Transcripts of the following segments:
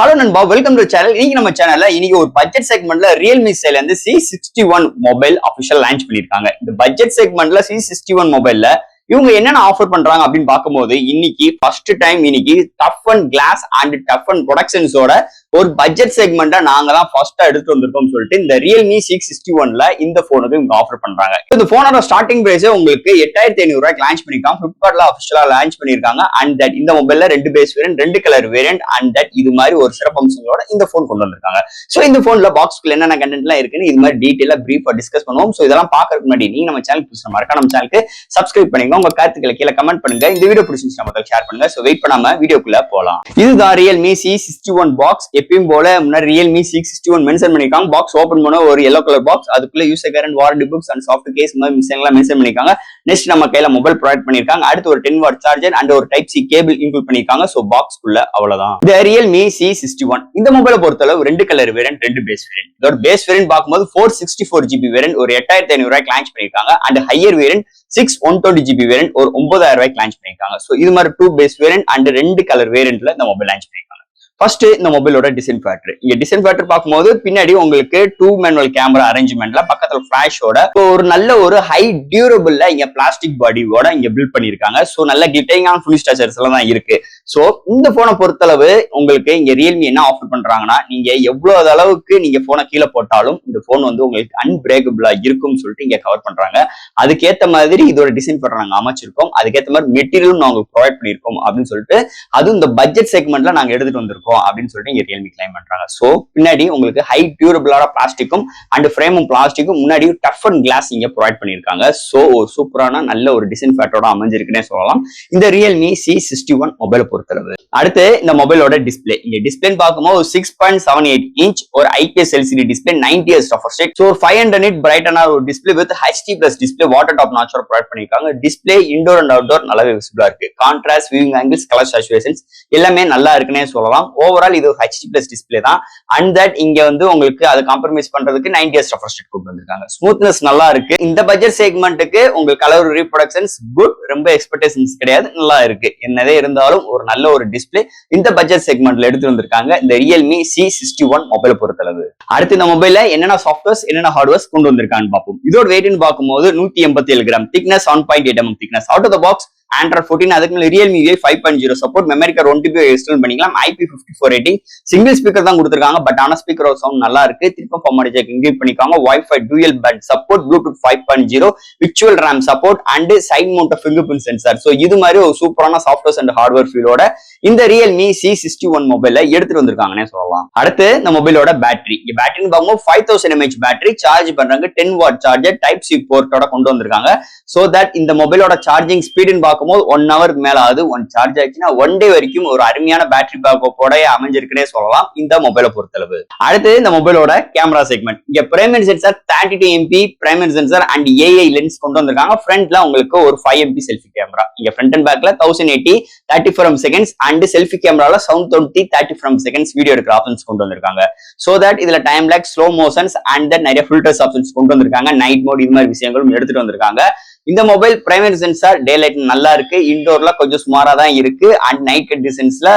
Hello நண்பா, welcome to channel. இன்னைக்கு நம்ம சேனல்ல இன்னைக்கு ஒரு பட்ஜெட் செக்மெண்ட்ல ரியல்மி சைட்ல இருந்து C61 மொபைல் அபிஷியல் லான்ச் பண்ணிருக்காங்க. இந்த பட்ஜெட் செக்மெண்ட்ல C61 மொபைல்ல இவங்க என்னென்ன ஆஃபர் பண்றாங்க அப்படின்னு பார்க்கும்போது இன்னைக்கு ஃபர்ஸ்ட் டைம் இன்னைக்கு tough and class and tough and ப்ரொடக்ஷன்ஸோட ஒரு பட்ஜெட் செக்மெண்ட்டை நாங்க தான் ஃபர்ஸ்டா எடுத்து வந்திருக்கோம் சொல்லிட்டு இந்த ரியல்மி C61ல இந்த போனுக்கு இவங்க ஆஃபர் பண்றாங்க. இந்த போனோட ஸ்டார்டிங் பிரைஸ் உங்களுக்கு 8500 ரூபாய்க்கு லான்ச் பண்ணிருக்காங்க. பிளிப்கார்ட்ல அபிஷியலா லான்ச் பண்ணிருக்காங்க. அண்ட் தட் இந்த மொபைல்ல 2 base variant, 2 colour variant and that இது மாதிரி ஒரு சிறப்பம்சங்களோட இந்த போன் கொண்டு வந்திருக்காங்க. சோ இந்த போன்ல பாக்ஸ்க்குள்ள என்னென்ன கண்டென்ட்லாம் இருக்குன்னு இது மாதிரி டீடைலா பிரீஃபா டிஸ்கஸ் பண்ணுவோம். சோ இதெல்லாம் பாக்குறதுக்கு முன்னாடி நீங்க நம்ம சேனல் புதுசா மறக்காம நம்ம சேனலுக்கு சப்ஸ்கிரைப் பண்ணுங்க. உங்க கருத்துக்களை கீழே கமெண்ட் பண்ணுங்க. இந்த வீடியோ பிடிச்சிருந்தா மட்டும் ஷேர் பண்ணுங்க. சோ வெயிட் பண்ணாம வீடியோக்குள்ள போலாம். இதுதான் ரியல்மி C61 பாக்ஸ். எப்பயும் போல ரியல்மி C61 மென்ஷன் பண்ணிருக்காங்க. பாக்ஸ் ஓபன் பண்ண ஒரு yellow கலர் பாக்ஸ், அதுக்குள்ள யூசர் கேரண்ட், warranty books and soft case மாதிரி மிஷன்லாம் மென்ஷன் பண்ணிருக்காங்க. நெக்ஸ்ட் நம்ம கையில மொபைல் ப்ரொவைட் பண்ணிருக்காங்க. அடுத்து ஒரு 10 வாட் சார்ஜர் அண்ட் ஒரு டைப் சி கேபிள் இன்க்ளூட் பண்ணிருக்காங்க. சோ பாக்ஸ்க்குள்ள அவ்வளவுதான். இந்த ரியல்மி C61 இந்த மொபைலை பொறுத்தளவு 2 கலர் வேரியன்ட், 2 பேஸ் வேரியன்ட். இதோட பேஸ் வேரியன்ட் பார்க்கும்போது 464GB வேரியன்ட் ஒரு 8500 ரூபாய்க்கு லான்ச் பண்ணிருக்காங்க. And higher variant 120GB variant ஒரு 9000 ரூபாய்க்கு லான்ச் பண்ணிருக்காங்க. சோ இது மாதிரி 2 பேஸ் வேரியன்ட் அண்ட் 2 கலர் வேரியன்ட்ல இந்த மொபைல் லான்ச் பண்ணிருக்காங்க. ஃபர்ஸ்ட் இந்த மொபைலோட டிசைன் ஃபேக்டர். இங்க டிசைன் ஃபேக்டர் பார்க்கும்போது பின்னாடி உங்களுக்கு 2 மேனுவல் கேமரா அரேஞ்ச்மெண்ட்ல பக்கத்துல ஃபிளாஷோட ஒரு நல்ல ஒரு ஹை டியூரபிள்ல இங்க பிளாஸ்டிக் பாடியோட இங்க பில்ட் பண்ணிருக்காங்க. சோ நல்ல கிளிட்டரிங்கான ஃபுல் ஸ்ட்ரக்சர்ஸ் எல்லாம் தான் இருக்கு. சோ இந்த போனை பொறுத்தளவு உங்களுக்கு இங்க ரியல்மி என்ன ஆஃபர் பண்றாங்கன்னா, நீங்க எவ்வளவு அளவுக்கு நீங்க போனை கீழே போட்டாலும் இந்த போன் வந்து உங்களுக்கு அன்பிரேக்கபிளா இருக்கும்னு சொல்லிட்டு இங்க கவர் பண்றாங்க. அதுக்கேத்த மாதிரி இதோட டிசைன் ஃபேக்டர் நாங்க அமைச்சிருக்கோம். அதுக்கேத்த மாதிரி மெட்டீரியலும் நாங்க ப்ரொவைட் பண்ணிருக்கோம் அப்படின்னு சொல்லிட்டு அதுவும் இந்த பட்ஜெட் செக்மெண்ட்ல நாங்க எடுத்துட்டு வந்திருக்கோம் அப்படின்னு சொல்லிட்டு இங்க ரியல்மி கிளைம் பண்றாங்க. சோ பின்னாடி உங்களுக்கு ஹை டியூரபிளான பிளாஸ்டிக்கும் அண்ட் ஃப்ரேமும் பிளாஸ்டிக்கும் முன்னாடி டஃப் அண்ட் கிளாஸ் இங்க ப்ரொவைட் பண்ணிருக்காங்க. சோ ஒரு சூப்பரான நல்ல ஒரு டிசைன் ஃபேக்டரோட அமைஞ்சிருக்குன்னே சொல்லலாம் இந்த ரியல்மி C61 மொபைல் பொறுத்தளவு. அடுத்து இந்த மொபைலோட டிஸ்பிளே. இங்க டிஸ்பிளே பார்க்கும்போது 6.78 இன்ச் ஒரு IPS LCD display, 90 Hz refresh rate. So 500 nit பிரைட்டனான ஒரு display with HD+ display, water drop நாச்சோட ப்ரொவைட் பண்ணிருக்காங்க. டிஸ்பிளே இன்டோர் அண்ட் அவுட்டோர் நல்லாவே விசிபிளா இருக்கு. Contrast, viewing angles, colour saturations எல்லாமே நல்லா இருக்குன்னே சொல்லலாம். ஓவரால் இது HD+ டிஸ்பிளே தான். அண்ட் தட் இங்க வந்து உங்களுக்கு அதை காம்ப்ரமைஸ் பண்றதுக்கு 90 Hz ரெஃப்ரெஷ் ரேட் கொண்டு வந்திருக்காங்க. ஸ்மூத்னஸ் நல்லா இருக்கு. இந்த பட்ஜெட் செக்மெண்ட்டுக்கு உங்களுக்கு கலர் ரீப்ரொடக்ஷன்ஸ் குட், ரொம்ப எக்ஸ்பெக்டேஷன்ஸ் கிடையாது, நல்லா இருக்கு. என்னதே இருந்தாலும் ஒரு நல்ல ஒரு டிஸ்பிளே இந்த பட்ஜெட் செக்மெண்ட்ல எடுத்து வந்திருக்காங்க இந்த ரியல்மி C61 மொபைலை பொறுத்தளவு. அடுத்து இந்த மொபைல்ல என்னென்ன சாஃப்ட்வேர்ஸ் என்னென்ன ஹார்ட்வேர்ஸ் கொண்டு வந்திருக்கான்னு பார்ப்போம். இதோட வெயிட்னு பார்க்கும்போது 187 gram, thickness 7.8 mm thickness. Out of the box Android 14, அதுக்கு மேல Realme UI 5.0 support, memory card 1 TB install பண்ணிக்கலாம். IP54 ரேட்டிங், சிங்கிள் ஸ்பீக்கர் தான் கொடுத்திருக்காங்க. பட் ஆனா ஸ்பீக்கர் சவுண்ட் நல்லா இருக்கு. திருப்பம் ஃபார்மாட் ஜாக் இன்க்ளூட் பண்ணிருக்காங்க. Wi-Fi dual band support, Bluetooth 5.0, virtual RAM support and side mount fingerprint sensor. So இது மாதிரி ஒரு சூப்பரான சாஃப்ட்வேர்ஸ் அண்ட் ஹார்ட்வேர் ஃபீலோட இந்த Realme C61 மொபைலை எடுத்துட்டு வந்திருக்காங்கன்னே சொல்லலாம். அடுத்து இந்த மொபைலோட பேட்டரி. இங்க பேட்டரின்னு பார்க்கும்போது 5000 mAh பேட்டரி, சார்ஜ் பண்றாங்க 10 வாட் சார்ஜர் டைப் சி போர்ட்டோட கொண்டு வந்திருக்காங்க. சோ தட் இந்த மொபைலோட சார்ஜிங் ஸ்பீடுன்னு பார்க்கும்போது 1 hour மேல ஆகுது. ஒன் சார்ஜ் ஆச்சுன்னா 1 day வரைக்கும் ஒரு அருமையான பேட்டரி பேக்கப்போட அமைஞ்சிருக்குன்னே சொல்லலாம் இந்த மொபைலை பொறுத்தளவு. அடுத்து இந்த மொபைலோட கேமரா செக்மெண்ட். இங்க primary sensor 32 MP primary sensor and AI lens கொண்டு வந்திருக்காங்க. ஃப்ரண்ட்ல உங்களுக்கு ஒரு 5 MP செல்ஃபி கேமரா. இங்க ஃப்ரண்ட் அண்ட் பேக்ல 1080 30 frames seconds அண்ட் செல்ஃபி கேமரால 720 30 frames seconds வீடியோ எடுக்கிற ஆப்ஷன்ஸ் கொண்டு வந்திருக்காங்க. சோ தட் இதுல time labs, slow motions and then நிறைய ஃபில்டர்ஸ் ஆப்ஷன்ஸ் கொண்டு வந்திருக்காங்க. நைட் மோட் இது மாதிரி விஷயங்களும் எடுத்துட்டு வந்திருக்காங்க. இந்த mobile primary sensor day light நல்லா இருக்கு, இன்டோர்ல கொஞ்சம் சுமாரா தான் இருக்கு அண்ட் நைட் கண்டிஷன்ஸ்ல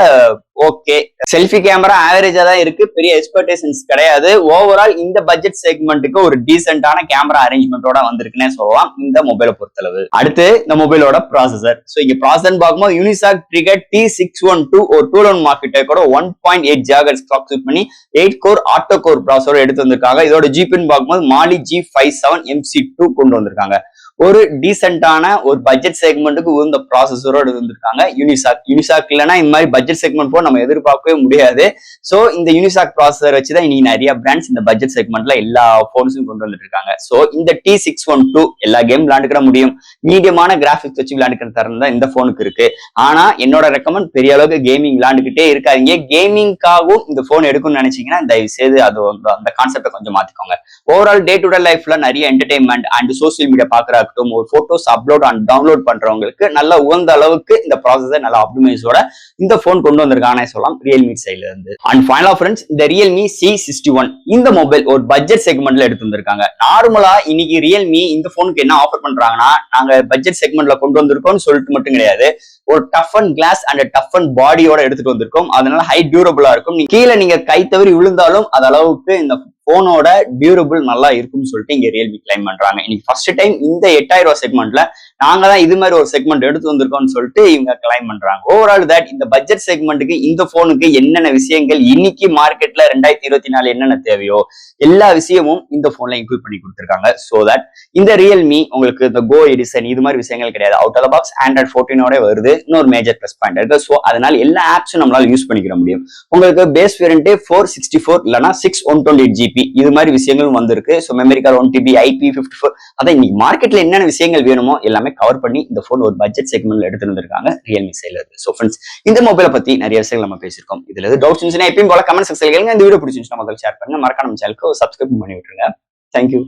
ஓகே. செல்ஃபி கேமரா ஆவரேஜா தான் இருக்கு, பெரிய எக்ஸ்பெக்டேஷன்ஸ் கிடையாது. ஓவரால் இந்த பட்ஜெட் செக்மெண்ட்டுக்கு ஒரு டீசென்டான கேமரா அரேஞ்ச்மெண்டோட வந்திருக்குன்னே சொல்லலாம் இந்த மொபைலை பொறுத்தளவு. அடுத்து இந்த மொபைலோட ப்ராசஸர். சோ இங்க ப்ராசஸர் பார்க்கும்போது யூனிசாக் ட்ரிகர் T612 ஒரு 2-in மார்க்கெட் கூட 1.8 GHz கிளாக் சூட் பண்ணி 8 கோர் ஆட்டோ கோர் ப்ராசஸர் எடுத்து வந்திருக்காங்க. இதோட ஜிபின்னு பார்க்கும்போது Mali G57 MC2 கொண்டு வந்திருக்காங்க. ஒரு டீசென்டான ஒரு பட்ஜெட் செக்மெண்ட்டுக்கு உந்த ப்ராசஸரோட வந்திருக்காங்க. யூனிசாக் இல்லைன்னா இந்த மாதிரி பட்ஜெட் செக்மெண்ட் போக நம்ம எதிர்பார்க்கவே முடியாது. சோ இந்த யூனிசாக் ப்ராசஸர் வச்சுதான் இன்னைக்கு நிறைய பிராண்ட்ஸ் இந்த பட்ஜெட் செக்மெண்ட்ல எல்லா போன்ஸும் கொண்டு வந்துட்டு இருக்காங்க. சோ இந்த T612 எல்லா கேம் விளையாண்டுக்கிற முடியும், மீடியமான கிராபிக்ஸ் வச்சு விளையாண்டுக்கிற தரம் தான் இந்த போனுக்கு இருக்கு. ஆனா என்னோட ரெக்கமெண்ட் பெரிய அளவுக்கு கேமிங் விளையாண்டுக்கிட்டே இருக்காதீங்க. கேமிங்காகவும் இந்த போன் எடுக்கணும்னு நினைச்சீங்கன்னா தயவு செய்து அது அந்த கான்செப்டை கொஞ்சம் மாத்திக்கோங்க. ஓவரால் டே டு டே லைஃப்ல நிறைய என்டர்டைன்மெண்ட் அண்ட் சோசியல் மீடியா பாக்குற இருக்கட்டும், ஒரு போட்டோஸ் அப்லோட் அண்ட் டவுன்லோட் பண்றவங்களுக்கு நல்ல உகந்த அளவுக்கு இந்த ப்ராசஸர் நல்ல ஆப்டிமைஸோட இந்த போன் கொண்டு வந்திருக்கானே சொல்லலாம் ரியல்மி சைட்ல இருந்து. அண்ட் ஃபைனலா ஃப்ரெண்ட்ஸ், இந்த ரியல்மி C61 இந்த மொபைல் ஒரு பட்ஜெட் செக்மெண்ட்ல எடுத்து வந்திருக்காங்க. நார்மலா இன்னைக்கு ரியல்மி இந்த போனுக்கு என்ன ஆஃபர் பண்றாங்கன்னா, நாங்க பட்ஜெட் செக்மெண்ட்ல கொண்டு வந்திருக்கோம்னு சொல்லிட்டு மட்டும் கிடையாது, ஒரு tough and class and tough and பாடியோட எடுத்துட்டு வந்திருக்கோம். அதனால ஹை டியூரபிளா இருக்கும். கீழே நீங்க கை தவறி விழுந்தாலும் அது அளவுக்கு இந்த போனோட டியூரபிள் நல்லா இருக்கும்னு சொல்லிட்டு இங்க ரியல்மி கிளைம் பண்றாங்க. இன்னைக்கு ஃபர்ஸ்ட் டைம் இந்த 8000 ரூபாய் செக்மெண்ட்ல நாங்க தான் இது மாதிரி ஒரு செக்மெண்ட் எடுத்து வந்திருக்கோம்னு சொல்லிட்டு இவங்க கிளைம் பண்றாங்க. ஓவரால் தட் இந்த பட்ஜெட் செக்மெண்ட்டுக்கு இந்த போனுக்கு என்னென்ன விஷயங்கள் இன்னைக்கு மார்க்கெட்ல 2024 என்னென்ன தேவையோ எல்லா விஷயமும் இந்த போன்ல இன்க்ளூட் பண்ணி கொடுத்திருக்காங்க. சோ தட் இந்த ரியல்மி உங்களுக்கு இந்த கோ எடிசன் இது மாதிரி விஷயங்கள் கிடையாது. Out of the box Android 14 வருது. இன்னொரு மேஜர் பிளஸ் பாயிண்ட் இருக்கு. சோ அதனால எல்லா ஆப்ஸும் நம்மளால யூஸ் பண்ணிக்கிற முடியும். உங்களுக்கு பேஸ் வேரியன்ட் 464 இல்லனா 6/128GB இது மாதிரி விஷயங்களும் வந்திருக்கு. So memory card 1TB IP54 அதான் இன்னைக்கு மார்க்கெட்ல என்னென்ன விஷயங்கள் வேணுமோ எல்லாமே கவர் பண்ணி இந்த போன் ஒரு பட்ஜெட் செக்மெண்ட்ல எடுத்து வந்திருக்காங்க ரியல்மி சைட்ல இருந்து. சோ ஃப்ரெண்ட்ஸ், இந்த மொபைலை பத்தி நிறைய விஷயங்கள் நம்ம பேசியிருக்கோம். இதுல எது டவுட்ஸ் இருந்துச்சுன்னா எப்பயும் போல கமெண்ட் செக்ஷன்ல கேளுங்க. இந்த வீடியோ பிடிச்சிருந்துச்சுன்னா முதல்ல ஷேர் பண்ணுங்க. மறக்காம நம்ம சேனலுக்கு சப்ஸ்கிரைப் பண்ணி விட்டுருங்க. தேங்க்யூ.